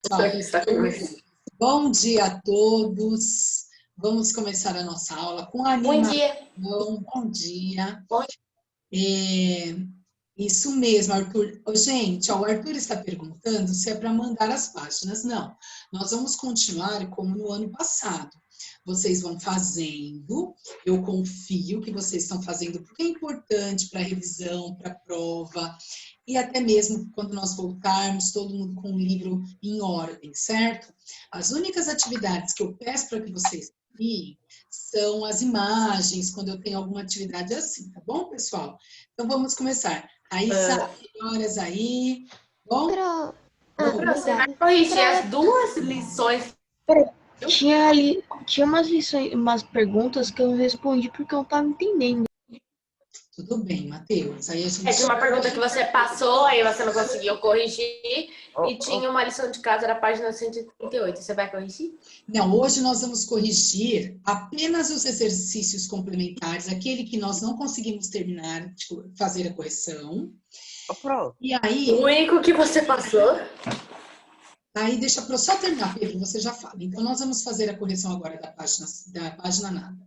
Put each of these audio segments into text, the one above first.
Será que ele está começando? Bom dia a todos. Vamos começar a nossa aula com animação. Bom dia. Bom dia. Bom Isso mesmo, Arthur. Gente, o Arthur está perguntando se é para mandar as páginas. Não, nós vamos continuar como no ano passado. Vocês vão fazendo, eu confio que vocês estão fazendo, porque é importante para a revisão, para a prova, e até mesmo quando nós voltarmos, todo mundo com o livro em ordem, certo? As únicas atividades que eu peço para que vocês criem são as imagens, quando eu tenho alguma atividade assim, tá bom, pessoal? Então, vamos começar. Aí, senhoras aí, bom? Você vai corrigir as duas lições. Tinha umas lições, umas perguntas que eu não respondi porque eu não estava entendendo. Tudo bem, Matheus. Aí a gente... Tinha uma pergunta que você passou, aí você não conseguiu corrigir. E tinha uma lição de casa da página 138. Você vai corrigir? Não, hoje nós vamos corrigir apenas os exercícios complementares, aquele que nós não conseguimos terminar de fazer a correção. E aí... O único que você passou? Aí deixa para eu só terminar, Pedro, você já fala. Então, nós vamos fazer a correção agora da página nada.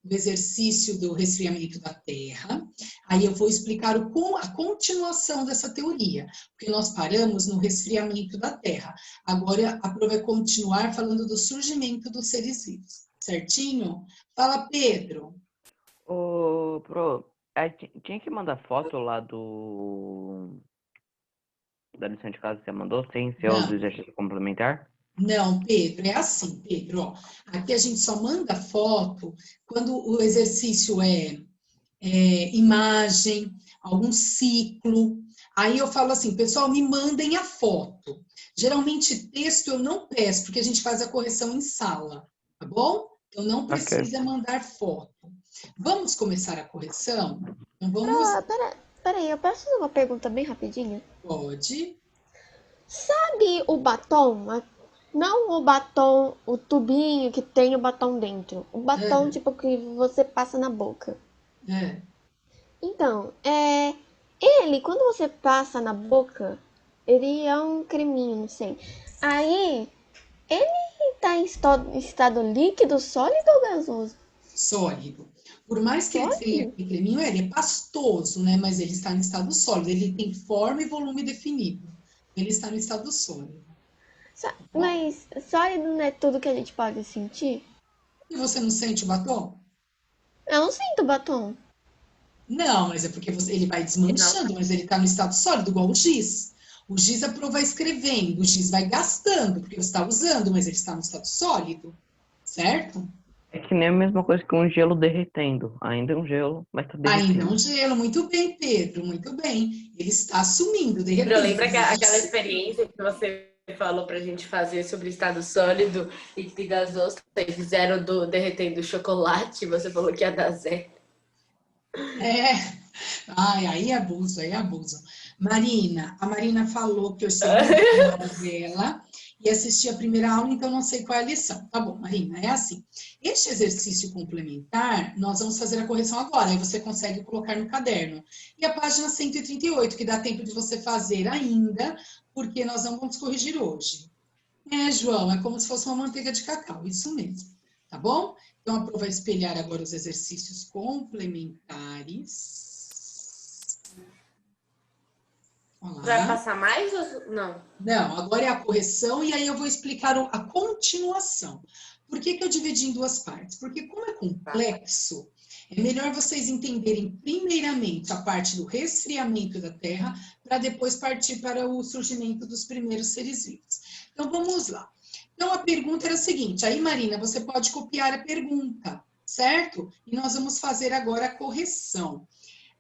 Do exercício do resfriamento da Terra. Aí eu vou explicar a continuação dessa teoria, porque nós paramos no resfriamento da Terra. Agora a prova vai continuar falando do surgimento dos seres vivos. Certinho? Fala, Pedro. Tinha que mandar foto lá da lição de casa que você mandou, sem ser os exercícios complementares? Não, Pedro, é assim, Pedro, ó, aqui a gente só manda foto quando o exercício é imagem, algum ciclo, aí eu falo assim, pessoal, me mandem a foto. Geralmente texto eu não peço, porque a gente faz a correção em sala, tá bom? Então não precisa mandar foto. Vamos começar a correção? Então vamos... Peraí, eu posso fazer uma pergunta bem rapidinho? Pode. Sabe o batom? Não o batom, o tubinho que tem o batom dentro. O batom, tipo, que você passa na boca. Então, ele, quando você passa na boca, ele é um creminho, não sei. Aí, ele tá em estado líquido, sólido ou gasoso? Sólido. Por mais que ele tenha creminho, ele é pastoso, né? Mas ele está em estado sólido. Ele tem forma e volume definido. Ele está no estado sólido. Mas sólido não é tudo que a gente pode sentir? E você não sente o batom? Eu não sinto batom. Não, mas é porque ele vai desmanchando, mas ele está no estado sólido, igual o giz. O giz a prova vai escrevendo, o giz vai gastando, porque você está usando, mas ele está no estado sólido, certo? É que nem a mesma coisa que um gelo derretendo. Ainda é um gelo, mas está derretendo. Ainda é um gelo, muito bem, Pedro, muito bem. Ele está sumindo, derretendo. Eu lembro aquela experiência que você falou pra gente fazer sobre estado sólido e gasoso. Vocês fizeram derretendo chocolate, você falou que ia dar zero. Ai, aí é abuso, aí é abuso. Marina, a Marina falou que eu estou na aula dela e assisti a primeira aula, então não sei qual é a lição. Tá bom, Marina, é assim. Este exercício complementar, nós vamos fazer a correção agora, aí você consegue colocar no caderno. E a página 138, que dá tempo de você fazer ainda, porque nós não vamos corrigir hoje. João, é como se fosse uma manteiga de cacau, isso mesmo, tá bom? Então, a prova vai espelhar agora os exercícios complementares. Olá. Vai passar mais ou não? Não, agora é a correção e aí eu vou explicar a continuação. Por que eu dividi em duas partes? Porque como é complexo, é melhor vocês entenderem primeiramente a parte do resfriamento da Terra para depois partir para o surgimento dos primeiros seres vivos. Então, vamos lá. Então, a pergunta era a seguinte, aí, Marina, você pode copiar a pergunta, certo? E nós vamos fazer agora a correção.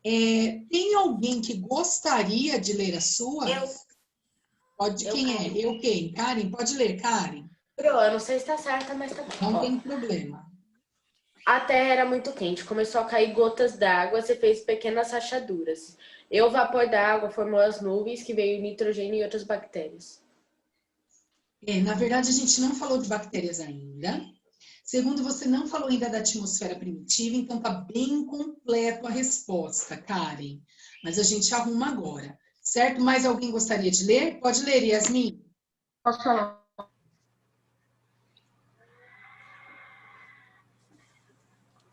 Tem alguém que gostaria de ler a sua? Quem é? Eu quem? Karen? Pode ler, Karen. Eu não sei se está certa, mas tá bom. Não tem problema. A terra era muito quente, começou a cair gotas d'água, você fez pequenas rachaduras. E o vapor da água formou as nuvens, que veio nitrogênio e outras bactérias. Na verdade, a gente não falou de bactérias ainda. Segundo, você não falou ainda da atmosfera primitiva, então tá bem completo a resposta, Karen. Mas a gente arruma agora, certo? Mais alguém gostaria de ler? Pode ler, Yasmin. Posso falar?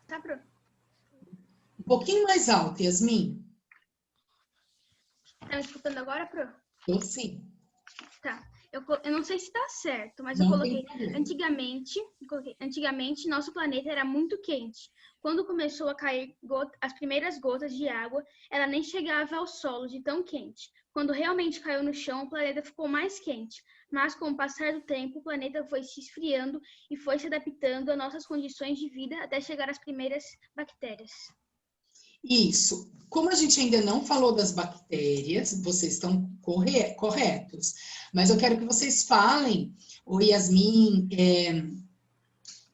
Tá, Pro? Um pouquinho mais alto, Yasmin. Tá me escutando agora, Pro? Eu sim. Tá. Eu não sei se tá certo, mas eu Não tem coloquei problema. antigamente nosso planeta era muito quente. Quando começou a cair as primeiras gotas de água, ela nem chegava ao solo de tão quente. Quando realmente caiu no chão, o planeta ficou mais quente. Mas com o passar do tempo, o planeta foi se esfriando e foi se adaptando às nossas condições de vida até chegar às primeiras bactérias. Isso. Como a gente ainda não falou das bactérias, vocês estão corretos. Mas eu quero que vocês falem, o Yasmin,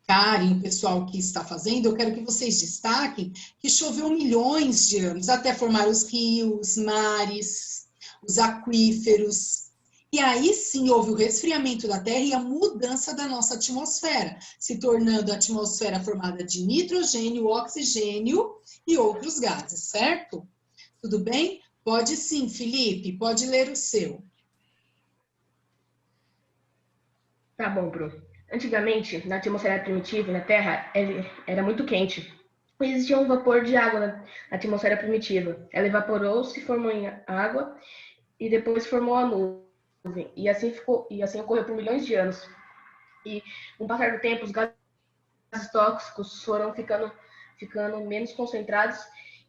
Karen, o pessoal que está fazendo, eu quero que vocês destaquem que choveu milhões de anos até formar os rios, mares, os aquíferos. E aí sim houve o resfriamento da Terra e a mudança da nossa atmosfera, se tornando a atmosfera formada de nitrogênio, oxigênio e outros gases, certo? Tudo bem? Pode sim, Felipe, pode ler o seu. Tá bom, Bruno. Antigamente, na atmosfera primitiva, na Terra, era muito quente. Existia um vapor de água na atmosfera primitiva. Ela evaporou-se, formou em água e depois formou a nuvem. E assim ocorreu por milhões de anos. E com o passar do tempo, os gases tóxicos foram ficando menos concentrados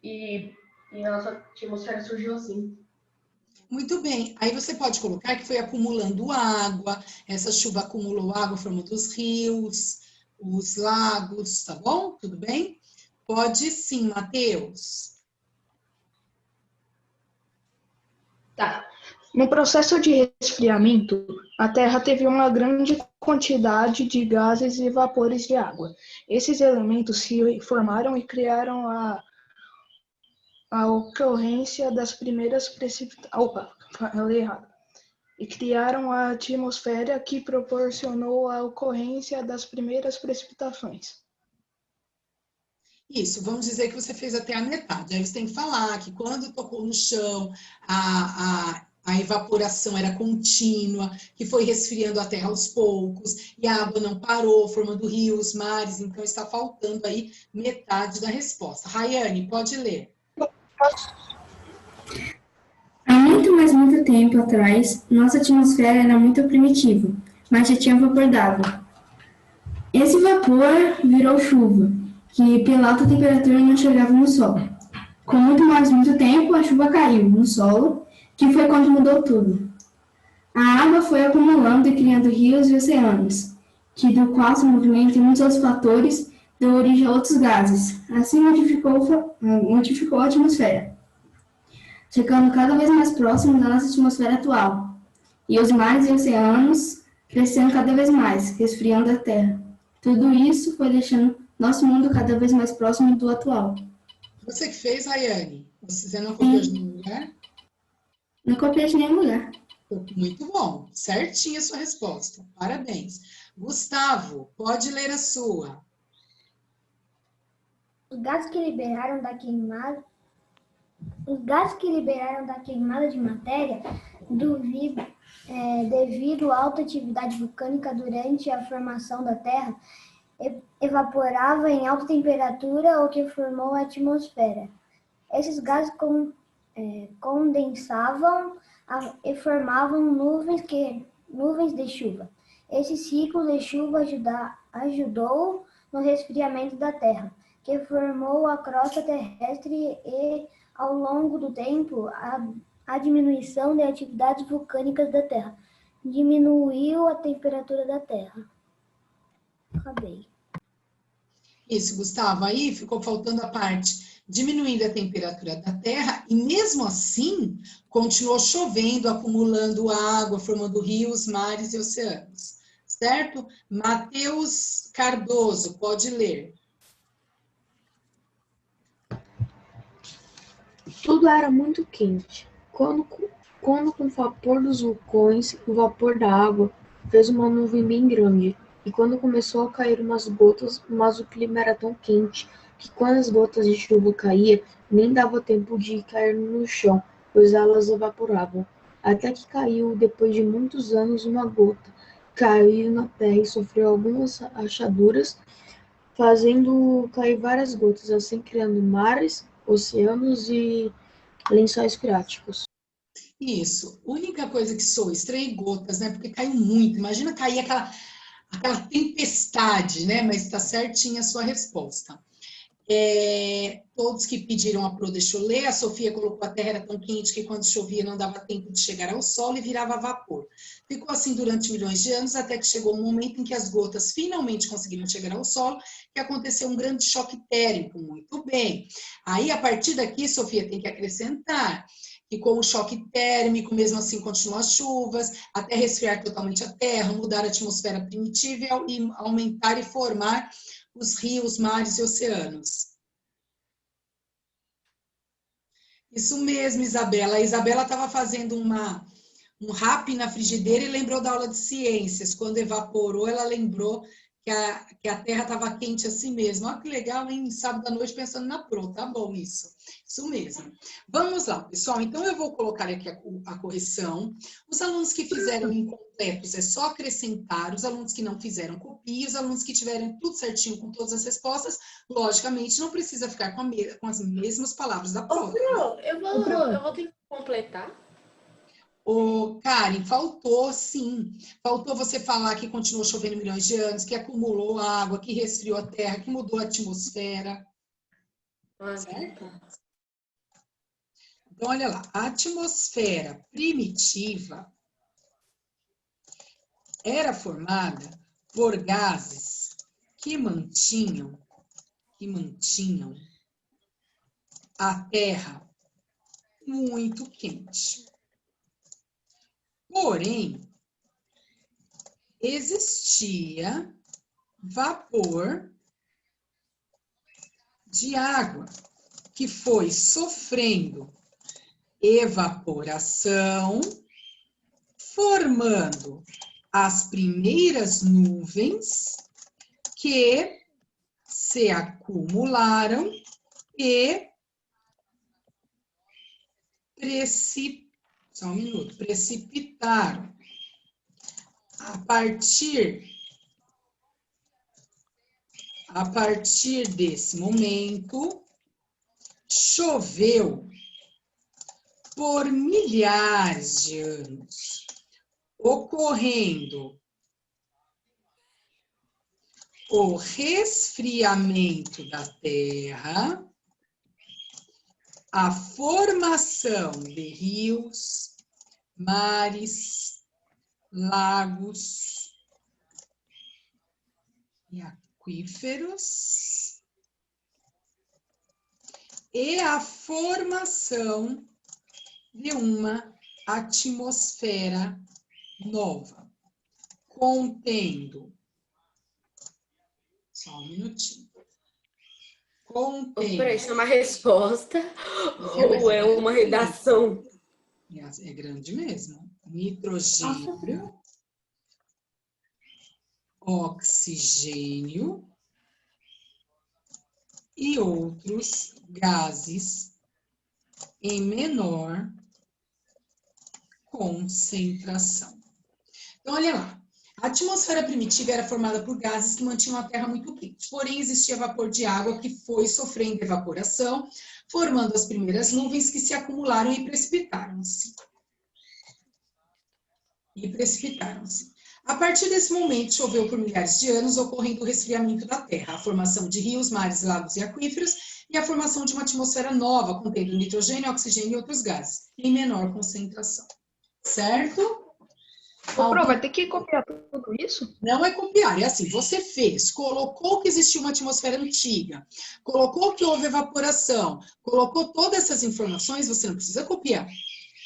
e a nossa atmosfera surgiu assim. Muito bem. Aí você pode colocar que foi acumulando água, essa chuva acumulou água formando os rios, os lagos, tá bom? Tudo bem? Pode sim, Matheus. Tá. No processo de resfriamento, a Terra teve uma grande quantidade de gases e vapores de água. Esses elementos se formaram e criaram a ocorrência das primeiras precipitações. Opa, falei errado. E criaram a atmosfera que proporcionou a ocorrência das primeiras precipitações. Isso, vamos dizer que você fez até a metade. Aí você tem que falar que quando tocou no chão, a evaporação era contínua, que foi resfriando a terra aos poucos, e a água não parou, formando rios, mares, então está faltando aí metade da resposta. Rayane, pode ler. Há muito tempo atrás, nossa atmosfera era muito primitiva, mas já tinha vapor d'água. Esse vapor virou chuva, que pela alta temperatura não chegava no solo. Com muito tempo, a chuva caiu no solo, que foi quando mudou tudo. A água foi acumulando e criando rios e oceanos, que do qual se movimento e muitos outros fatores deu origem a outros gases. Assim modificou a atmosfera, chegando cada vez mais próximo da nossa atmosfera atual. E os mares e oceanos crescendo cada vez mais, resfriando a Terra. Tudo isso foi deixando nosso mundo cada vez mais próximo do atual. Você que fez, Rayane? Você não copiou de nenhum lugar? Não copiei de nenhum lugar. Muito bom, certinha a sua resposta. Parabéns. Gustavo, pode ler a sua. Os gases que liberaram da queimada de matéria devido à alta atividade vulcânica durante a formação da Terra, evaporava em alta temperatura, o que formou a atmosfera. Esses gases condensavam e formavam nuvens de chuva. Esse ciclo de chuva ajudou no resfriamento da Terra, que formou a crosta terrestre e, ao longo do tempo, a diminuição de atividades vulcânicas da Terra diminuiu a temperatura da Terra. Acabei. Isso, Gustavo, aí ficou faltando a parte diminuindo a temperatura da Terra e mesmo assim continuou chovendo, acumulando água, formando rios, mares e oceanos, certo? Matheus Cardoso, pode ler. Tudo era muito quente. Quando com o vapor dos vulcões, o vapor da água fez uma nuvem bem grande. E quando começou a cair umas gotas, mas o clima era tão quente que quando as gotas de chuva caíam, nem dava tempo de cair no chão, pois elas evaporavam. Até que caiu, depois de muitos anos, uma gota. Caiu na terra e sofreu algumas rachaduras, fazendo cair várias gotas, assim criando mares, oceanos e lençóis freáticos. Isso. Única coisa que soa estranha é gotas, né? Porque caiu muito. Imagina cair aquela tempestade, né? Mas está certinha a sua resposta. Todos que pediram a Pro, deixa eu ler. A Sofia colocou: a terra era tão quente que quando chovia não dava tempo de chegar ao solo e virava vapor. Ficou assim durante milhões de anos, até que chegou um momento em que as gotas finalmente conseguiram chegar ao solo, que aconteceu um grande choque térmico. Muito bem. Aí, a partir daqui, Sofia, tem que acrescentar que com o choque térmico, mesmo assim, continuam as chuvas, até resfriar totalmente a terra, mudar a atmosfera primitiva e aumentar e formar os rios, mares e oceanos. Isso mesmo, Isabela. A Isabela estava fazendo um rap na frigideira e lembrou da aula de ciências. Quando evaporou, ela lembrou que a terra estava quente assim mesmo. Olha que legal, hein? Sábado à noite pensando na Pro. Tá bom isso. Isso mesmo. Vamos lá, pessoal. Então, eu vou colocar aqui a correção. Os alunos que fizeram incompletos é só acrescentar. Os alunos que não fizeram, copia. Os alunos que tiverem tudo certinho com todas as respostas, logicamente, não precisa ficar com as mesmas palavras da prova. Pro, eu vou ter que completar. Ô, Karen, faltou sim. Faltou você falar que continuou chovendo milhões de anos, que acumulou água, que resfriou a terra, que mudou a atmosfera. Certo? Então, olha lá. A atmosfera primitiva era formada por gases que mantinham a terra muito quente. Porém, existia vapor de água que foi sofrendo evaporação, formando as primeiras nuvens que se acumularam e precipitaram. A partir desse momento, choveu por milhares de anos, ocorrendo o resfriamento da Terra, a formação de rios, mares, lagos e aquíferos, e a formação de uma atmosfera nova, contendo, só um minutinho, Peraí, isso é uma resposta ou é uma redação? É grande mesmo. Nitrogênio, oxigênio e outros gases em menor concentração. Então, olha lá. A atmosfera primitiva era formada por gases que mantinham a Terra muito quente. Porém, existia vapor de água que foi sofrendo evaporação, formando as primeiras nuvens que se acumularam e precipitaram-se. A partir desse momento, choveu por milhares de anos, ocorrendo o resfriamento da Terra, a formação de rios, mares, lagos e aquíferos, e a formação de uma atmosfera nova, contendo nitrogênio, oxigênio e outros gases, em menor concentração. Certo? Pro, vai ter que copiar tudo isso? Não é copiar, é assim, você fez, colocou que existia uma atmosfera antiga, colocou que houve evaporação, colocou todas essas informações, você não precisa copiar.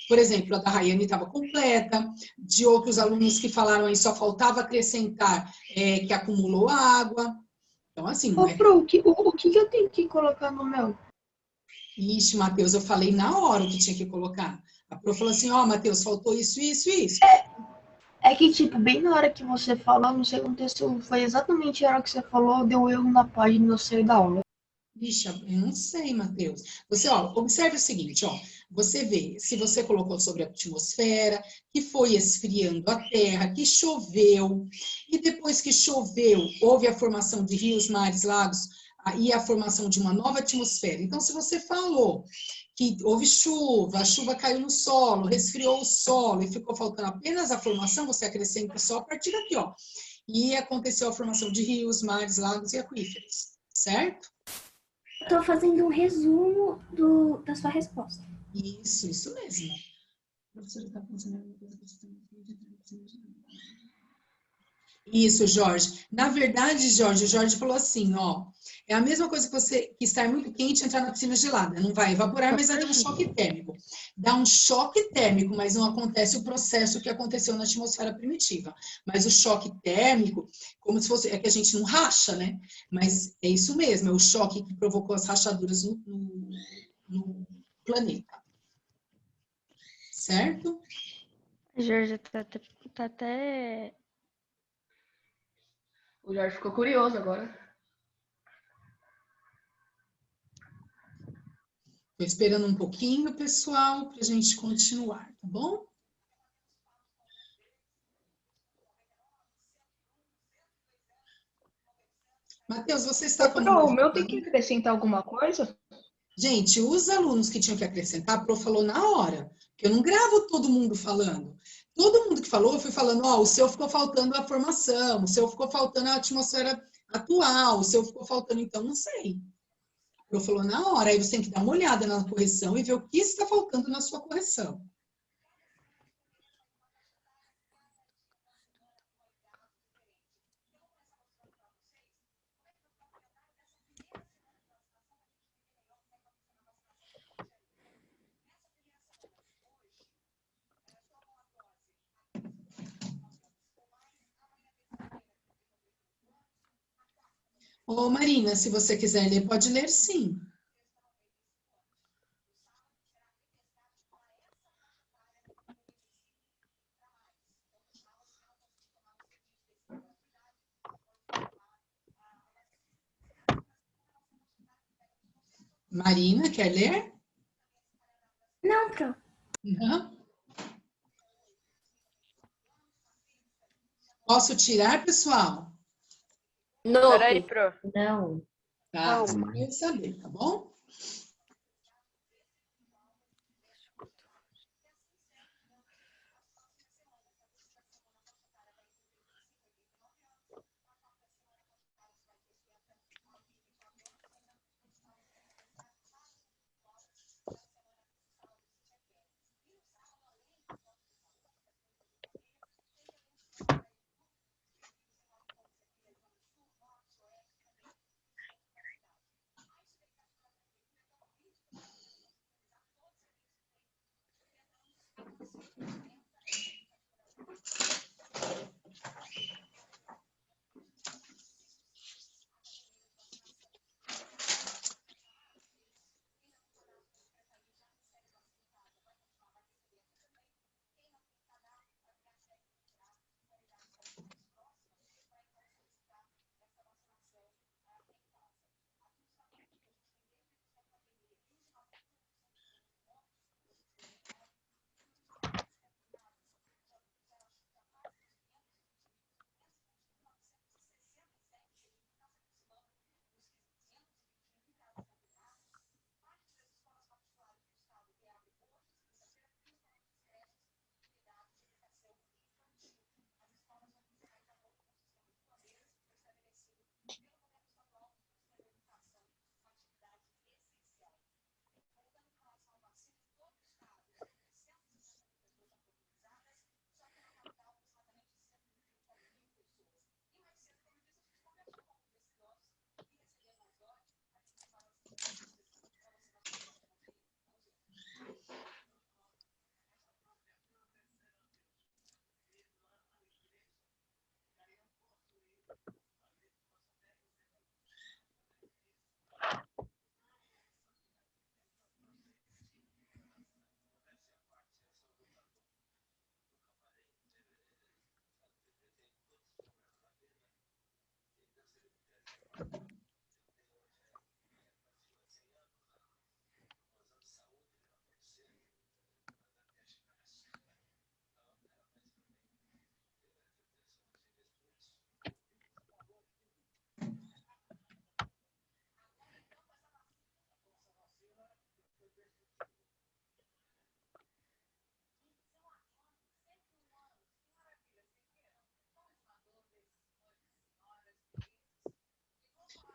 Por exemplo, a da Rayane estava completa, de outros alunos que falaram aí só faltava acrescentar que acumulou água. Então, assim, não é... Pro, o que eu tenho que colocar no meu? Ixi, Matheus, eu falei na hora o que tinha que colocar. A Pro falou assim, ó, Matheus, faltou isso, isso e isso. É que, tipo, bem na hora que você falou, não sei o que aconteceu, foi exatamente a hora que você falou, deu erro na página e eu saí da aula. Ixi, eu não sei, Matheus. Você, ó, observe o seguinte, ó. Você vê, se você colocou sobre a atmosfera, que foi esfriando a Terra, que choveu, E depois que choveu, houve a formação de rios, mares, lagos e a formação de uma nova atmosfera. Então, se você falou que houve chuva, a chuva caiu no solo, resfriou o solo e ficou faltando apenas a formação, você acrescenta só a partir daqui, ó. E aconteceu a formação de rios, mares, lagos e aquíferos, certo? Estou fazendo um resumo da sua resposta. Isso mesmo. Isso, Jorge. Na verdade, Jorge, o Jorge falou assim, ó, é a mesma coisa que você que estar muito quente e entrar na piscina gelada. Não vai evaporar, mas vai dar um choque térmico. Dá um choque térmico, mas não acontece o processo que aconteceu na atmosfera primitiva. Mas o choque térmico, como se fosse, é que a gente não racha, né? Mas é isso mesmo, é o choque que provocou as rachaduras no planeta. Certo? Jorge tá até... O Jorge ficou curioso agora. Estou esperando um pouquinho, pessoal, para a gente continuar, tá bom? Matheus, você está com O meu tem que acrescentar alguma coisa? Gente, os alunos que tinham que acrescentar, a prof falou na hora, que eu não gravo todo mundo falando. Todo mundo que falou, eu fui falando, ó, o seu ficou faltando a formação, o seu ficou faltando a atmosfera atual, o seu ficou faltando, então, não sei. A prof falou na hora, aí você tem que dar uma olhada na correção e ver o que está faltando na sua correção. Ô, Marina, se você quiser ler, pode ler sim. Marina, quer ler? Não, Pro. Não. Posso tirar, pessoal? Não. Peraí, Pro. Não. Tá, só quero saber, tá bom?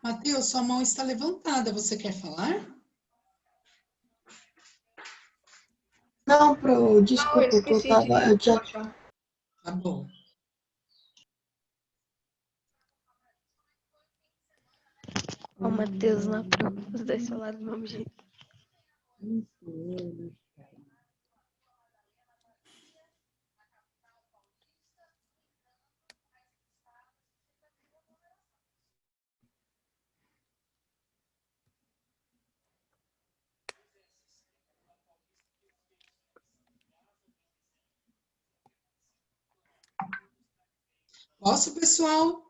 Matheus, sua mão está levantada. Você quer falar? Não, Pro, Eu desculpa, que eu esqueci tava. Eu já, Tá bom. Ó, o Matheus na prova. Os dois falaram do mesmo jeito. Posso, pessoal?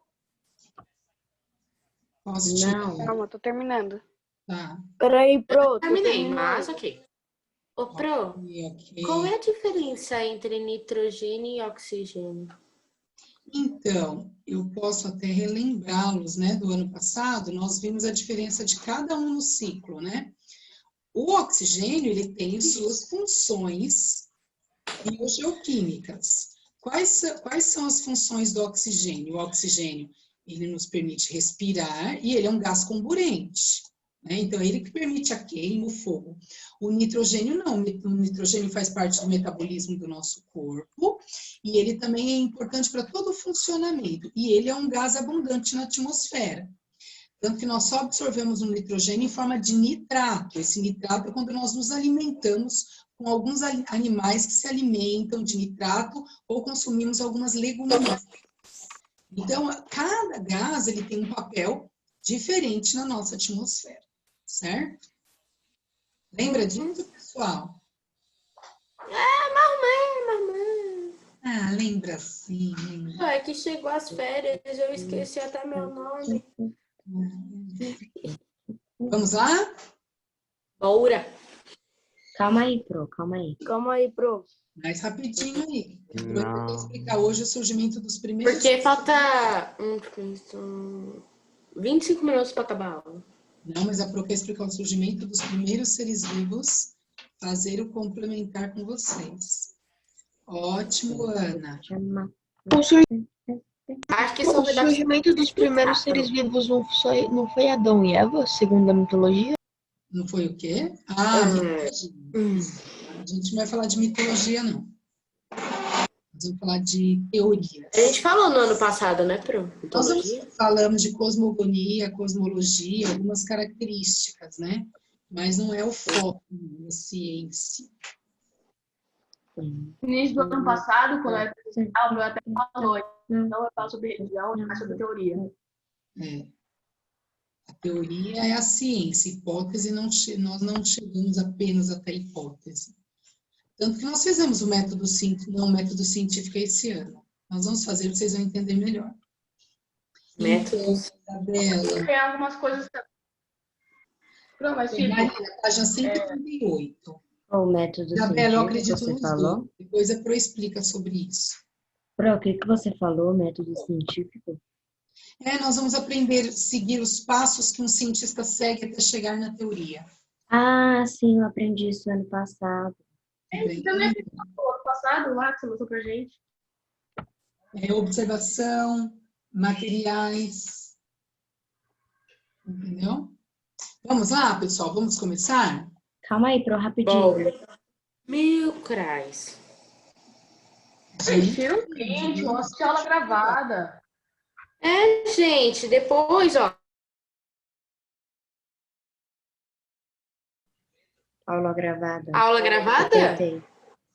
Posso tirar? Não. Calma, tô terminando. Tá. Peraí, Pro. Terminei, mas ok. Ô, Pro, Ok. qual é a diferença entre nitrogênio e oxigênio? Então, eu posso até relembrá-los, né, do ano passado, nós vimos a diferença de cada um no ciclo, né? O oxigênio, ele tem suas funções biogeoquímicas. Quais são as funções do oxigênio? O oxigênio, ele nos permite respirar e ele é um gás comburente, né? Então, ele que permite a queima, o fogo. O nitrogênio não, o nitrogênio faz parte do metabolismo do nosso corpo e ele também é importante para todo o funcionamento. E ele é um gás abundante na atmosfera. Tanto que nós só absorvemos o nitrogênio em forma de nitrato. Esse nitrato é quando nós nos alimentamos com alguns animais que se alimentam de nitrato ou consumimos algumas leguminosas. Então, cada gás ele tem um papel diferente na nossa atmosfera, certo? Lembra disso, pessoal? Mamãe. Ah, lembra sim, lembra. É que chegou as férias, eu esqueci até meu nome. Vamos lá? Bora. Calma aí, Pro, calma aí. Calma aí, Pro. Mais rapidinho aí. Eu Não. vou explicar hoje o surgimento dos primeiros... Porque falta 25 minutos para acabar a aula. Não, mas a Pro quer explicar o surgimento dos primeiros seres vivos, fazer o complementar com vocês. Ótimo, Ana. Acho que o só vai dar surgimento dos primeiros seres vivos não foi Adão e Eva, segundo a mitologia? Não foi o quê? Ah, mitologia. A gente não vai falar de mitologia, não. Nós vamos falar de teorias. A gente falou no ano passado, né, Pro? Nós falamos de cosmogonia, cosmologia, algumas características, né? Mas não é o foco da ciência. No início do ano passado, quando eu era presencial, eu até falou, então eu falo sobre religião e mais sobre teoria. É. A teoria é a ciência, hipótese, nós não chegamos apenas até a hipótese. Tanto que nós fizemos o método científico esse ano. Nós vamos fazer, vocês vão entender melhor. Métodos. Isabela. Tem algumas coisas também. Pronto, mas tipo... Marina, página 138. O método Isabela, eu científico acredito você nos falou? dois. Depois a Pro explica sobre isso. Pro, o que você falou, método científico? Nós vamos aprender a seguir os passos que um cientista segue até chegar na teoria. Ah, sim, eu aprendi isso ano passado. Também no ano passado, lá, que você mostrou pra gente. Observação, materiais. Entendeu? Vamos lá, pessoal? Vamos começar? Calma aí, Pro, rapidinho. Mil crais. Gente, vamos assistir aula gravada. Gente, depois, ó. Aula gravada. Aula gravada?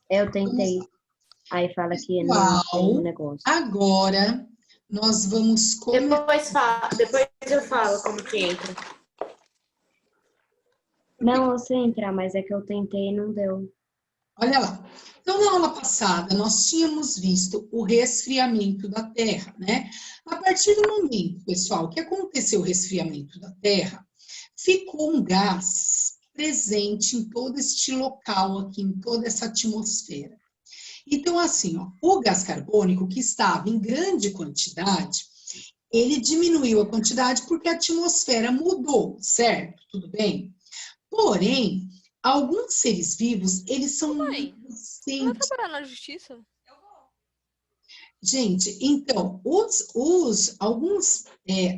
Eu tentei. Aí fala que não tem um negócio. Agora, nós vamos começar. Depois eu falo como que entra. Não, eu sei entrar, mas é que eu tentei e não deu. Olha lá. Então, na aula passada, nós tínhamos visto o resfriamento da Terra, né? A partir do momento, pessoal, que aconteceu o resfriamento da Terra, ficou um gás presente em todo este local aqui, em toda essa atmosfera. Então, assim, ó, o gás carbônico, que estava em grande quantidade, ele diminuiu a quantidade porque a atmosfera mudou, certo? Tudo bem? Porém, alguns seres vivos, eles são muito Você vai trabalhar na justiça? Gente, então, alguns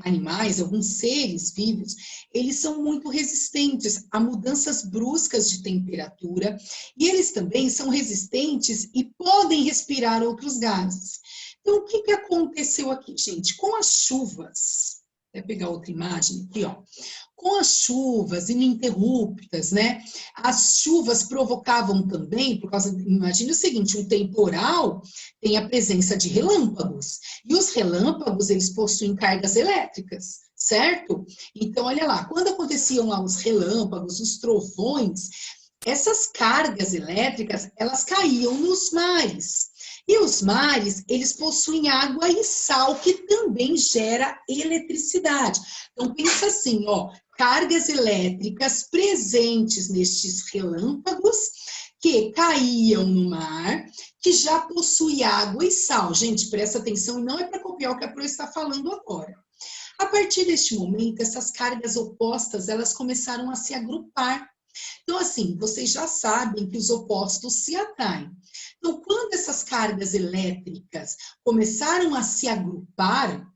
animais, alguns seres vivos, eles são muito resistentes a mudanças bruscas de temperatura e eles também são resistentes e podem respirar outros gases. Então, o que aconteceu aqui, gente? Com as chuvas, vou pegar outra imagem aqui, ó. Com as chuvas ininterruptas, né? As chuvas provocavam também, por causa, imagine o seguinte, um temporal tem a presença de relâmpagos, e os relâmpagos, eles possuem cargas elétricas, certo? Então, olha lá, quando aconteciam lá os relâmpagos, os trovões, essas cargas elétricas, elas caíam nos mares. E os mares, eles possuem água e sal, que também gera eletricidade. Então, pensa assim, ó, cargas elétricas presentes nestes relâmpagos que caíam no mar, que já possui água e sal. Gente, presta atenção, e não é para copiar o que a Pro está falando agora. A partir deste momento, essas cargas opostas, elas começaram a se agrupar. Então, assim, vocês já sabem que os opostos se atraem. Então, quando essas cargas elétricas começaram a se agrupar,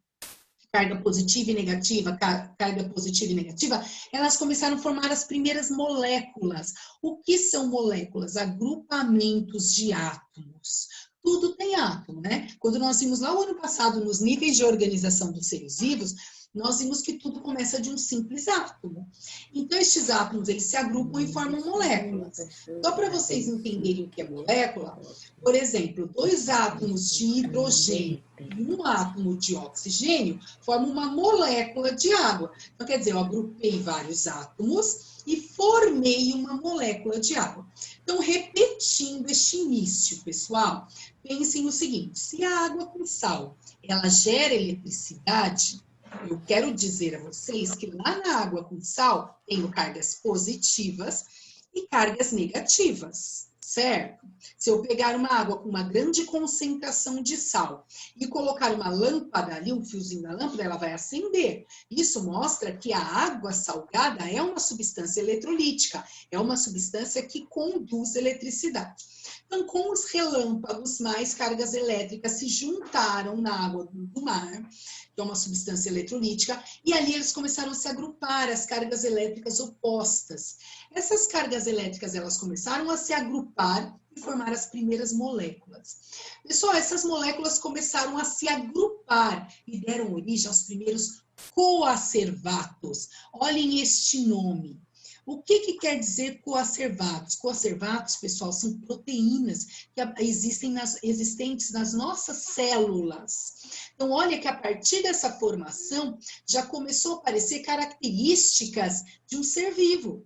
carga positiva e negativa, carga positiva e negativa, elas começaram a formar as primeiras moléculas. O que são moléculas? Agrupamentos de átomos. Tudo tem átomo, né? Quando nós vimos lá o ano passado nos níveis de organização dos seres vivos, nós vimos que tudo começa de um simples átomo. Então, estes átomos, eles se agrupam e formam moléculas. Só para vocês entenderem o que é molécula, por exemplo, 2 átomos de hidrogênio e 1 átomo de oxigênio formam uma molécula de água. Então, quer dizer, eu agrupei vários átomos e formei uma molécula de água. Então, repetindo este início, pessoal, pensem no seguinte, se a água com sal, ela gera eletricidade, eu quero dizer a vocês que lá na água com sal, tenho cargas positivas e cargas negativas, certo? Se eu pegar uma água com uma grande concentração de sal e colocar uma lâmpada ali, um fiozinho da lâmpada, ela vai acender. Isso mostra que a água salgada é uma substância eletrolítica, é uma substância que conduz eletricidade. Então, com os relâmpagos, mais cargas elétricas se juntaram na água do mar, que é uma substância eletrolítica, e ali eles começaram a se agrupar, as cargas elétricas opostas. Essas cargas elétricas, elas começaram a se agrupar e formar as primeiras moléculas. Pessoal, essas moléculas começaram a se agrupar e deram origem aos primeiros coacervatos. Olhem este nome. O que quer dizer coacervatos? Coacervatos, pessoal, são proteínas que existentes nas nossas células. Então, olha que a partir dessa formação, já começou a aparecer características de um ser vivo.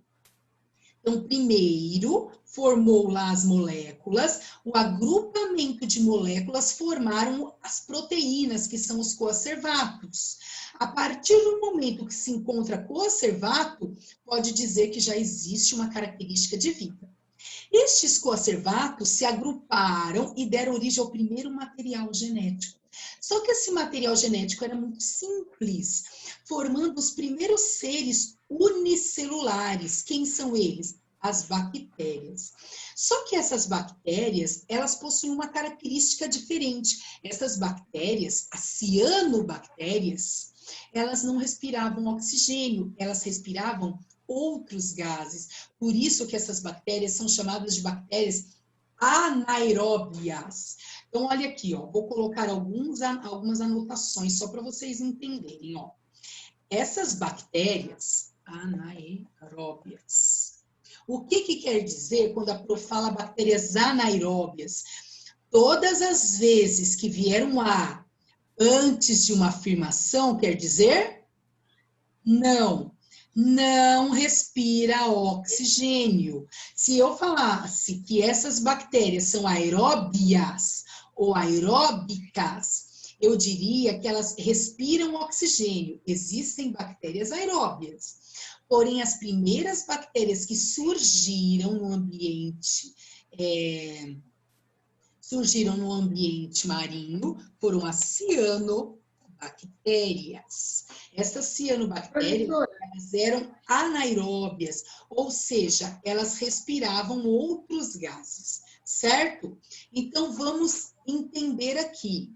Então, primeiro, formou lá as moléculas, o agrupamento de moléculas formaram as proteínas, que são os coacervatos. A partir do momento que se encontra coacervato, pode dizer que já existe uma característica de vida. Estes coacervatos se agruparam e deram origem ao primeiro material genético. Só que esse material genético era muito simples, formando os primeiros seres unicelulares. Quem são eles? As bactérias. Só que essas bactérias, elas possuem uma característica diferente. Essas bactérias, as cianobactérias, elas não respiravam oxigênio, elas respiravam outros gases. Por isso que essas bactérias são chamadas de bactérias anaeróbias. Então, olha aqui, ó, vou colocar algumas anotações só para vocês entenderem, ó. Essas bactérias anaeróbias. O que quer dizer quando a Pro fala bactérias anaeróbias? Todas as vezes que vier um A antes de uma afirmação, quer dizer não. Não respira oxigênio. Se eu falasse que essas bactérias são aeróbias ou aeróbicas, eu diria que elas respiram oxigênio. Existem bactérias aeróbias. Porém, as primeiras bactérias que surgiram no ambiente marinho foram as cianobactérias. Essas cianobactérias, elas eram anaeróbias, ou seja, elas respiravam outros gases, certo? Então, vamos entender aqui.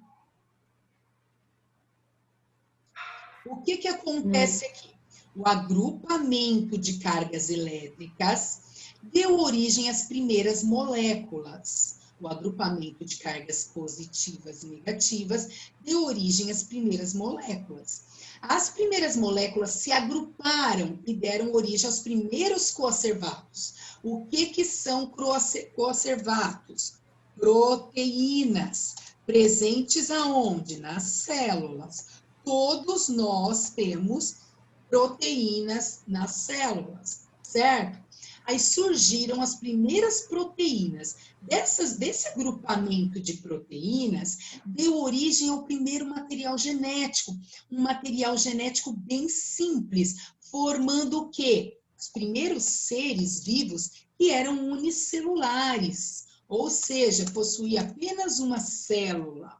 O que acontece aqui? O agrupamento de cargas elétricas deu origem às primeiras moléculas. O agrupamento de cargas positivas e negativas deu origem às primeiras moléculas. As primeiras moléculas se agruparam e deram origem aos primeiros coacervatos. O que são coacervatos? Proteínas, presentes aonde? Nas células. Todos nós temos proteínas nas células, certo? Aí surgiram as primeiras proteínas. Desse agrupamento de proteínas, deu origem ao primeiro material genético. Um material genético bem simples, formando o quê? Os primeiros seres vivos que eram unicelulares, ou seja, possuía apenas uma célula.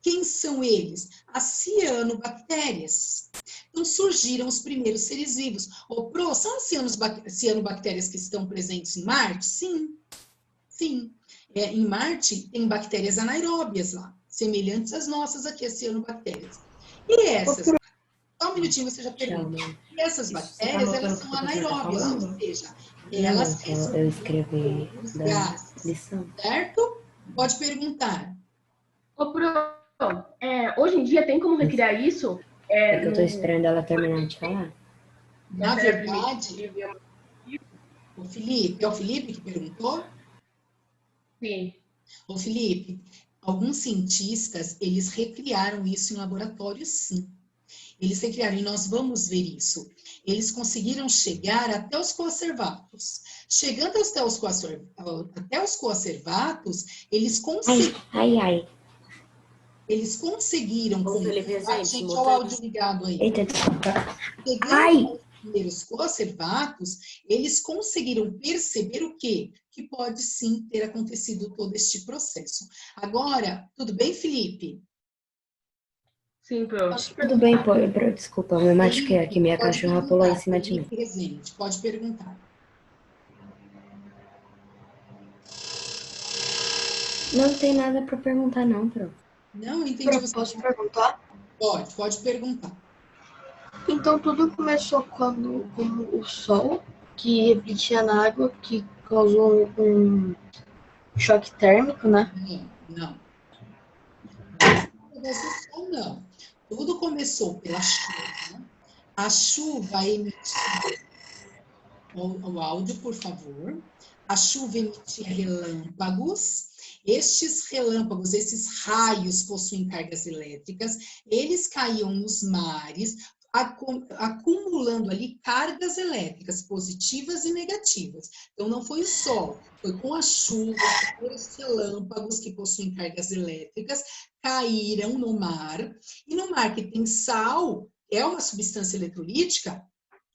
Quem são eles? As cianobactérias. Então, surgiram os primeiros seres vivos. São as cianobactérias que estão presentes em Marte? Sim, sim. Em Marte, tem bactérias anaeróbias lá, semelhantes às nossas aqui, as cianobactérias. E essas... Só um minutinho, você já pergunta. E essas bactérias, elas são anaeróbias, ou seja, elas eu escrevi os gases, lição. certo? Pode perguntar. Ô, Pro, hoje em dia tem como recriar isso? É que eu tô esperando ela terminar de falar. Na verdade, o Felipe, é o Felipe que perguntou? Sim. Ô, Felipe, alguns cientistas, eles recriaram isso em laboratório, sim. Eles recriaram, e nós vamos ver isso. Eles conseguiram chegar até os coacervatos. Chegando até os coacervatos, eles conseguiram... Eles conseguiram... Gente, olha o áudio ligado aí. Eita, desculpa. Chegando aos primeiros coacervatos, eles conseguiram perceber o quê? Que pode sim ter acontecido todo este processo. Agora, tudo bem, Felipe? Sim, Pro. Tudo bem, Pro, desculpa, eu me machuquei aqui, minha cachorra pulou em cima de mim. Presente, pode perguntar. Não tem nada para perguntar, não, Pro. Não, entendi. Posso perguntar? Pode perguntar. Então, tudo começou quando o sol, que refletia na água, que causou um choque térmico, né? Não. Não. Tudo começou pela chuva. A chuva emitia... O áudio, por favor. A chuva emitia relâmpagos. Estes relâmpagos, esses raios possuem cargas elétricas. Eles caíam nos mares, acumulando ali cargas elétricas positivas e negativas. Então, não foi o sol, foi com a chuva, os relâmpagos que possuem cargas elétricas, caíram no mar. E no mar que tem sal, é uma substância eletrolítica,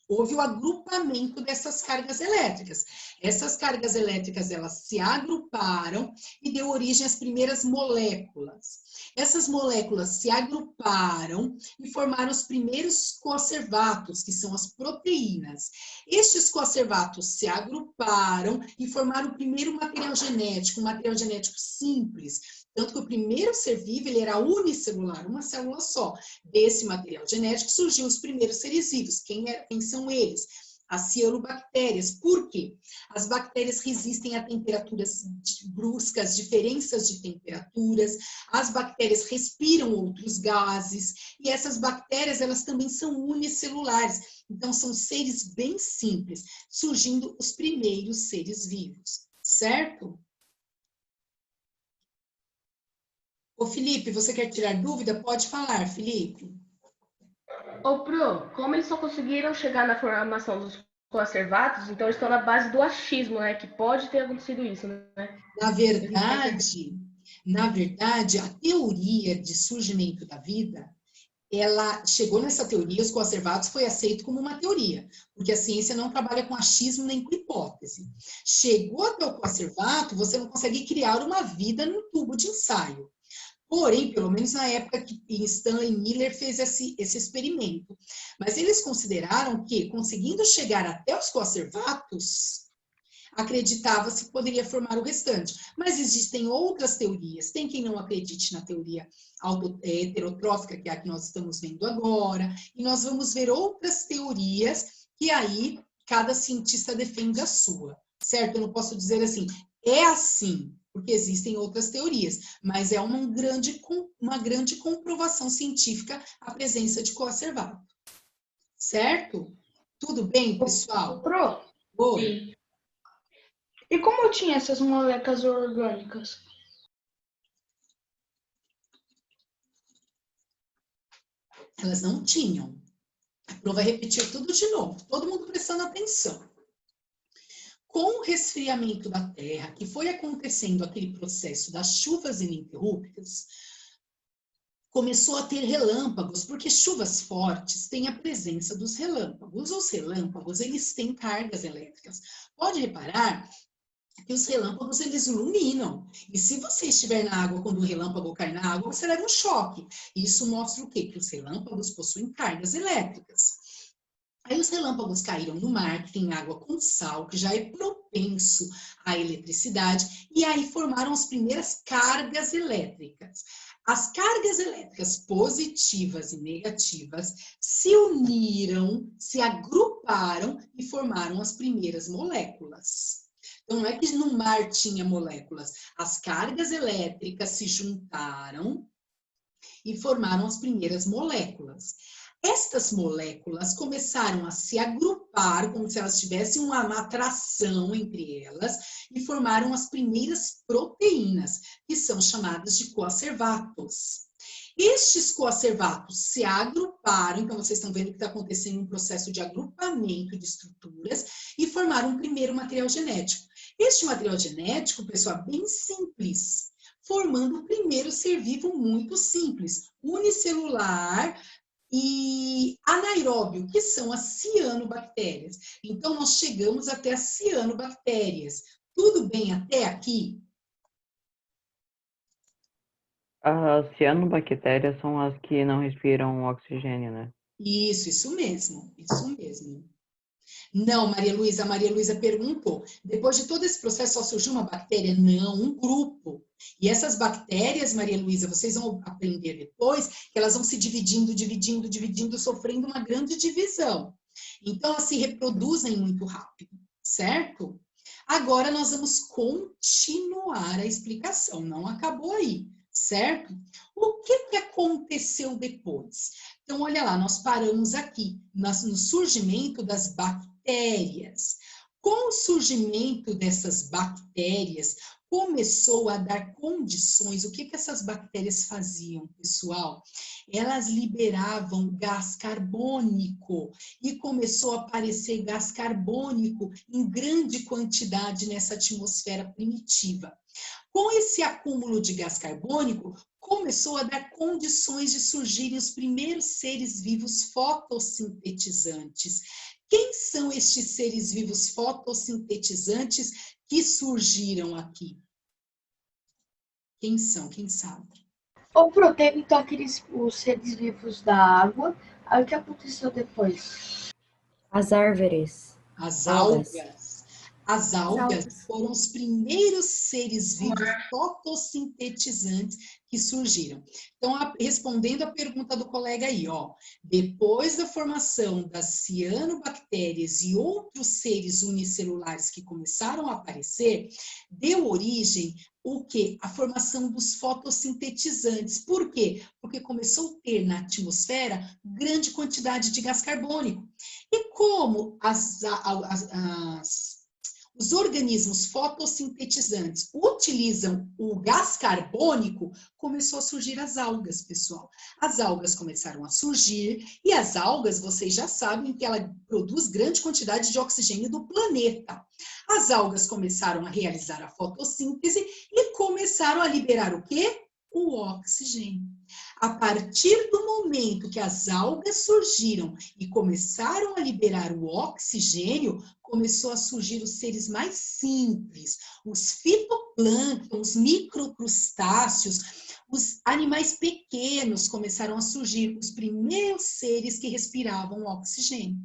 houve o agrupamento dessas cargas elétricas. Essas cargas elétricas, elas se agruparam e deu origem às primeiras moléculas. Essas moléculas se agruparam e formaram os primeiros coacervatos, que são as proteínas. Estes coacervatos se agruparam e formaram o primeiro material genético, um material genético simples. Tanto que o primeiro ser vivo, ele era unicelular, uma célula só. Desse material genético surgiu os primeiros seres vivos. Quem são eles? As cianobactérias. Por quê? As bactérias resistem a temperaturas bruscas, diferenças de temperaturas. As bactérias respiram outros gases. E essas bactérias, elas também são unicelulares. Então, são seres bem simples, surgindo os primeiros seres vivos. Certo? Ô, Felipe, você quer tirar dúvida? Pode falar, Felipe. Ô, Pro, como eles só conseguiram chegar na formação dos coacervatos, então eles estão na base do achismo, né? Que pode ter acontecido isso, né? Na verdade, a teoria de surgimento da vida, ela chegou nessa teoria, os coacervatos foi aceito como uma teoria, porque a ciência não trabalha com achismo nem com hipótese. Chegou até o coacervato, você não consegue criar uma vida num tubo de ensaio. Porém, pelo menos na época que Stanley Miller fez esse experimento. Mas eles consideraram que, conseguindo chegar até os coacervatos, acreditava-se que poderia formar o restante. Mas existem outras teorias. Tem quem não acredite na teoria heterotrófica, que é a que nós estamos vendo agora, e nós vamos ver outras teorias que aí cada cientista defende a sua, certo? Eu não posso dizer assim, é assim, porque existem outras teorias, mas é uma grande comprovação científica a presença de coacervato, certo? Tudo bem, pessoal? Pro, Oi. e como tinha essas moléculas orgânicas? Elas não tinham. A Pro vai repetir tudo de novo, todo mundo prestando atenção. Com o resfriamento da Terra, que foi acontecendo aquele processo das chuvas ininterruptas, começou a ter relâmpagos, porque chuvas fortes têm a presença dos relâmpagos. Os relâmpagos, eles têm cargas elétricas. Pode reparar que os relâmpagos, eles iluminam. E se você estiver na água, quando o relâmpago cai na água, você leva um choque. Isso mostra o quê? Que os relâmpagos possuem cargas elétricas. Aí os relâmpagos caíram no mar, que tem água com sal, que já é propenso à eletricidade, e aí formaram as primeiras cargas elétricas. As cargas elétricas positivas e negativas se uniram, se agruparam e formaram as primeiras moléculas. Então, não é que no mar tinha moléculas, as cargas elétricas se juntaram e formaram as primeiras moléculas. Estas moléculas começaram a se agrupar, como se elas tivessem uma atração entre elas, e formaram as primeiras proteínas, que são chamadas de coacervatos. Estes coacervatos se agruparam, então vocês estão vendo que está acontecendo um processo de agrupamento de estruturas, e formaram um primeiro material genético. Este material genético, pessoal, é bem simples, formando o primeiro ser vivo muito simples, unicelular, e anaeróbio, que são as cianobactérias. Então, nós chegamos até as cianobactérias. Tudo bem até aqui? As cianobactérias são as que não respiram oxigênio, né? Isso mesmo, isso mesmo. Não, Maria Luísa perguntou. Depois de todo esse processo, só surgiu uma bactéria? Não, um grupo. E essas bactérias, Maria Luísa, vocês vão aprender depois, que elas vão se dividindo, sofrendo uma grande divisão. Então, elas se reproduzem muito rápido, certo? Agora, nós vamos continuar a explicação, não acabou aí, certo? O que aconteceu depois? Então, olha lá, nós paramos aqui no surgimento das bactérias. Com o surgimento dessas bactérias, começou a dar condições. O que essas bactérias faziam, pessoal? Elas liberavam gás carbônico e começou a aparecer gás carbônico em grande quantidade nessa atmosfera primitiva. Com esse acúmulo de gás carbônico, começou a dar condições de surgirem os primeiros seres vivos fotossintetizantes. Quem são estes seres vivos fotossintetizantes que surgiram aqui? Quem são? Quem sabe? O proteína, então, os seres vivos da água. Aí o que aconteceu depois? As árvores. As algas. As algas foram os primeiros seres vivos fotossintetizantes que surgiram. Então, respondendo a pergunta do colega aí, ó, depois da formação das cianobactérias e outros seres unicelulares que começaram a aparecer, deu origem o quê? A formação dos fotossintetizantes. Por quê? Porque começou a ter na atmosfera grande quantidade de gás carbônico. E como os organismos fotossintetizantes utilizam o gás carbônico, começou a surgir as algas, pessoal. As algas começaram a surgir, e as algas, vocês já sabem que ela produz grande quantidade de oxigênio do planeta. As algas começaram a realizar a fotossíntese e começaram a liberar o quê? O oxigênio. A partir do momento que as algas surgiram e começaram a liberar o oxigênio, começou a surgir os seres mais simples, os fitoplânctons, os microcrustáceos, os animais pequenos começaram a surgir, os primeiros seres que respiravam oxigênio.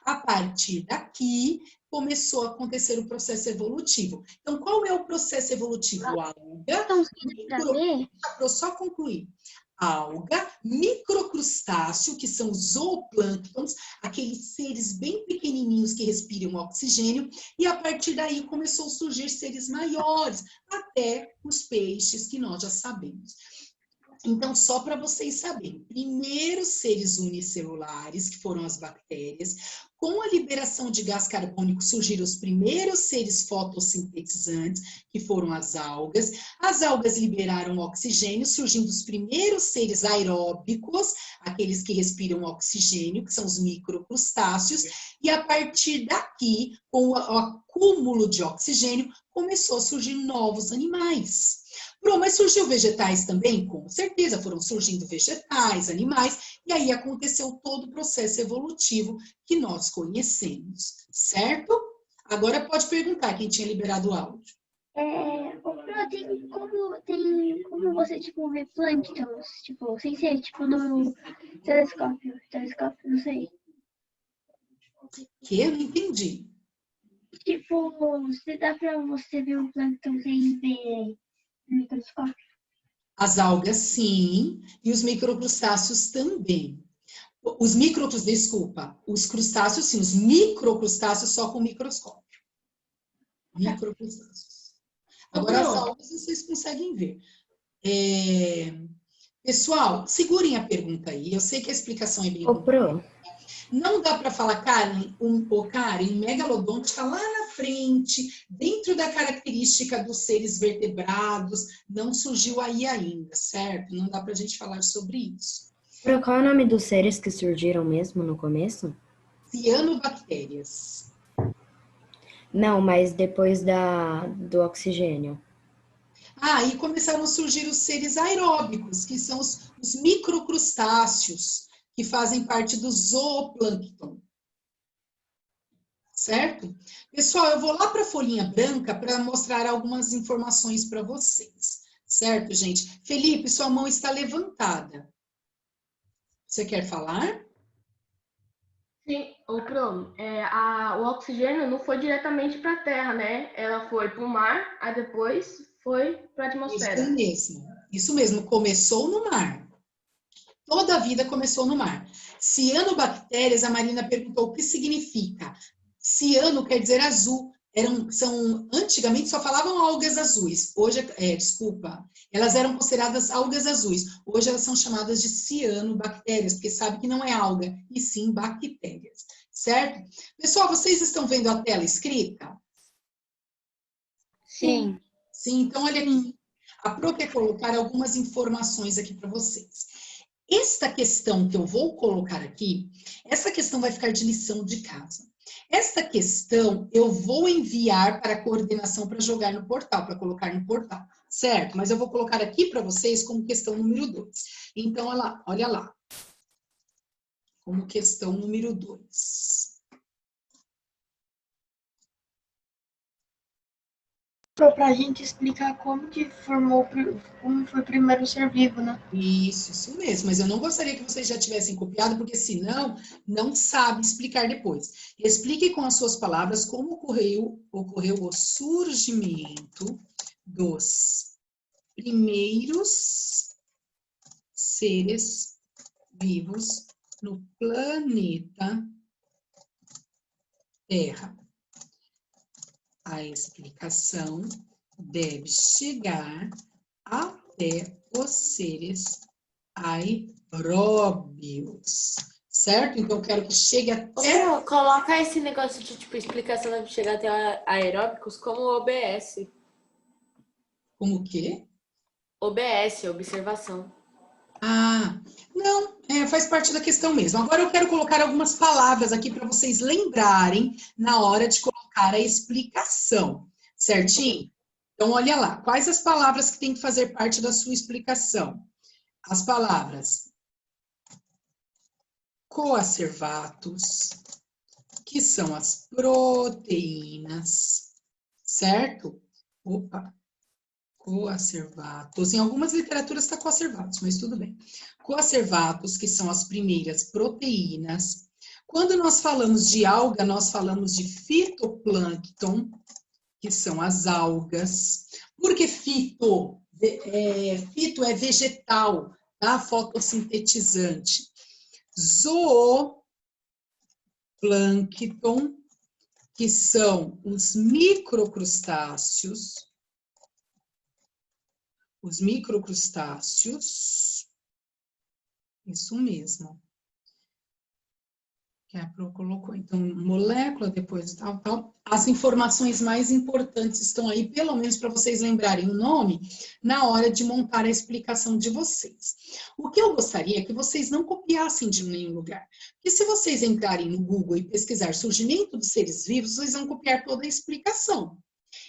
A partir daqui, começou a acontecer o processo evolutivo. Então, qual é o processo evolutivo? Alga, só concluir. Alga, microcrustáceo, que são os zooplânctons, aqueles seres bem pequenininhos que respiram oxigênio, e a partir daí começou a surgir seres maiores, até os peixes que nós já sabemos. Então, só para vocês saberem, primeiros seres unicelulares, que foram as bactérias, com a liberação de gás carbônico surgiram os primeiros seres fotossintetizantes, que foram as algas. As algas liberaram oxigênio, surgindo os primeiros seres aeróbicos, aqueles que respiram oxigênio, que são os microcrustáceos, e a partir daqui, com o acúmulo de oxigênio, começou a surgir novos animais. Pronto, mas surgiu vegetais também? Com certeza, foram surgindo vegetais, animais, e aí aconteceu todo o processo evolutivo que nós conhecemos, certo? Agora pode perguntar quem tinha liberado o áudio. Tem como você, tipo, ver plânctons, tipo, sem ser, tipo, no telescópio, não sei. Que? Eu não entendi. Tipo, se dá pra você ver um plâncton sem ver no microscópio? As algas, sim, e os microcrustáceos também. Os crustáceos, sim, os microcrustáceos só com microscópio. Microcrustáceos. Agora, as algas vocês conseguem ver. Pessoal, segurem a pergunta aí. Eu sei que a explicação é bem... Não dá para falar, Karen, um megalodonte está lá na frente, dentro da característica dos seres vertebrados, não surgiu aí ainda, certo? Não dá para a gente falar sobre isso. Qual é o nome dos seres que surgiram mesmo no começo? Cianobactérias. Não, mas depois do oxigênio. E começaram a surgir os seres aeróbicos, que são os microcrustáceos, que fazem parte do zooplâncton. Certo? Pessoal, eu vou lá para a folhinha branca para mostrar algumas informações para vocês. Certo, gente? Felipe, sua mão está levantada. Você quer falar? Sim, o oxigênio não foi diretamente para a Terra, né? Ela foi para o mar, aí depois foi para a atmosfera. Isso mesmo, começou no mar. Toda a vida começou no mar. Cianobactérias, a Marina perguntou o que significa. Ciano quer dizer azul. Antigamente só falavam algas azuis. Hoje, elas eram consideradas algas azuis. Hoje elas são chamadas de cianobactérias, porque sabe que não é alga, e sim bactérias. Certo? Pessoal, vocês estão vendo a tela escrita? Sim. Sim, então olha aqui. A Pro quer colocar algumas informações aqui para vocês. Esta questão que eu vou colocar aqui, essa questão vai ficar de lição de casa. Esta questão eu vou enviar para a coordenação para jogar no portal, para colocar no portal, certo? Mas eu vou colocar aqui para vocês como questão número 2. Então, olha lá. Como questão número 2. Para a gente explicar como foi o primeiro ser vivo, né? Isso mesmo. Mas eu não gostaria que vocês já tivessem copiado, porque senão não sabe explicar depois. Explique com as suas palavras como ocorreu o surgimento dos primeiros seres vivos no planeta Terra. A explicação deve chegar até os seres aeróbios, certo? Então, eu quero que chegue até... Coloca esse negócio de, tipo, explicação deve chegar até aeróbicos como OBS. Como o quê? OBS, observação. Não, faz parte da questão mesmo. Agora eu quero colocar algumas palavras aqui para vocês lembrarem na hora de colocar a explicação, certinho? Então, olha lá, quais as palavras que tem que fazer parte da sua explicação? As palavras coacervatos, que são as proteínas, certo? Coacervatos. Em algumas literaturas está coacervatos, mas tudo bem. Coacervatos, que são as primeiras proteínas. Quando nós falamos de alga, nós falamos de fitoplâncton, que são as algas. Porque fito é vegetal, tá? Fotossintetizante. Zooplâncton, que são os microcrustáceos. Os microcrustáceos. Isso mesmo. Que a Pro colocou. Então, molécula, depois tal. As informações mais importantes estão aí, pelo menos para vocês lembrarem o nome, na hora de montar a explicação de vocês. O que eu gostaria é que vocês não copiassem de nenhum lugar. Porque se vocês entrarem no Google e pesquisar surgimento dos seres vivos, vocês vão copiar toda a explicação.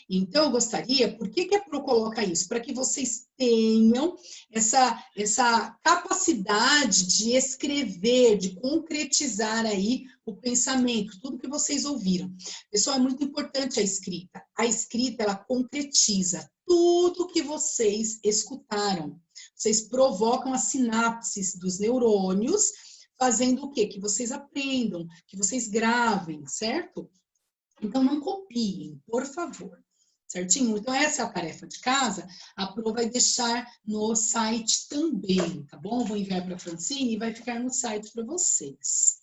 Então, eu gostaria, por que a Pro coloca isso? Para que vocês tenham essa capacidade de escrever, de concretizar aí o pensamento, tudo que vocês ouviram. Pessoal, é muito importante a escrita. A escrita, ela concretiza tudo que vocês escutaram. Vocês provocam as sinapses dos neurônios, fazendo o quê? Que vocês aprendam, que vocês gravem, certo? Então, não copiem, por favor. Certinho? Então, essa é a tarefa de casa. A Pro vai deixar no site também, tá bom? Vou enviar para a Francine e vai ficar no site para vocês.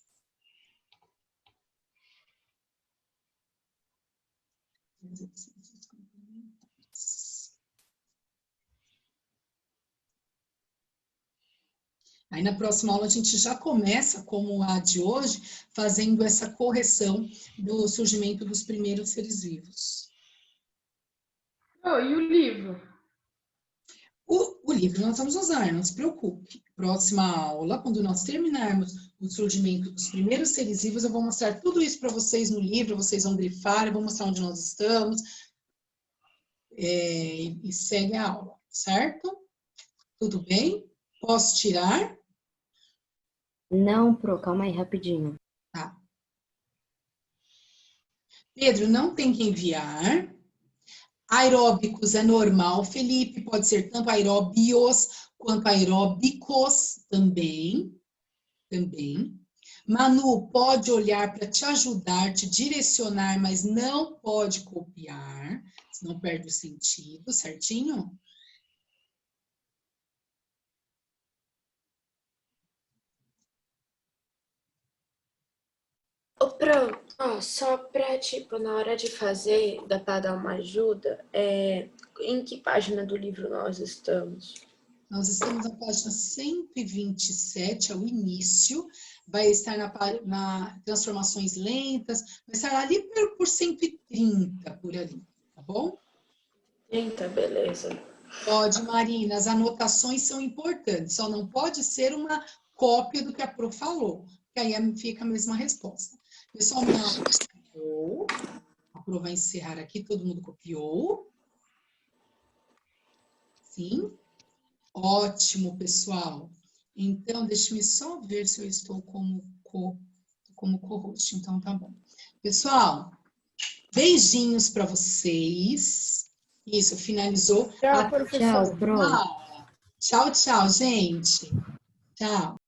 Aí, na próxima aula, a gente já começa, como a de hoje, fazendo essa correção do surgimento dos primeiros seres vivos. Oh, e o livro? O livro nós vamos usar, não se preocupe. Próxima aula, quando nós terminarmos o surgimento dos primeiros seres vivos, eu vou mostrar tudo isso para vocês no livro, vocês vão grifar, eu vou mostrar onde nós estamos. E segue a aula, certo? Tudo bem? Posso tirar? Não, Pro, calma aí, rapidinho. Tá. Pedro, não tem que enviar. Aeróbicos é normal, Felipe, pode ser tanto aeróbios quanto aeróbicos também. Manu, pode olhar para te ajudar, te direcionar, mas não pode copiar, senão perde o sentido, certinho? Pronto, só para, tipo, na hora de fazer, dá para dar uma ajuda, em que página do livro nós estamos? Nós estamos na página 127, é o início, vai estar na transformações lentas, vai estar ali por 130, por ali, tá bom? 30, beleza. Pode, Marina, as anotações são importantes, só não pode ser uma cópia do que a Pro falou, que aí fica a mesma resposta. Pessoal, minha aula copiou. A Pro vai encerrar aqui, todo mundo copiou. Sim? Ótimo, pessoal. Então, deixe-me só ver se eu estou como co-host. Então, tá bom. Pessoal, beijinhos para vocês. Isso, finalizou. Tchau, professor. Tchau, gente. Tchau.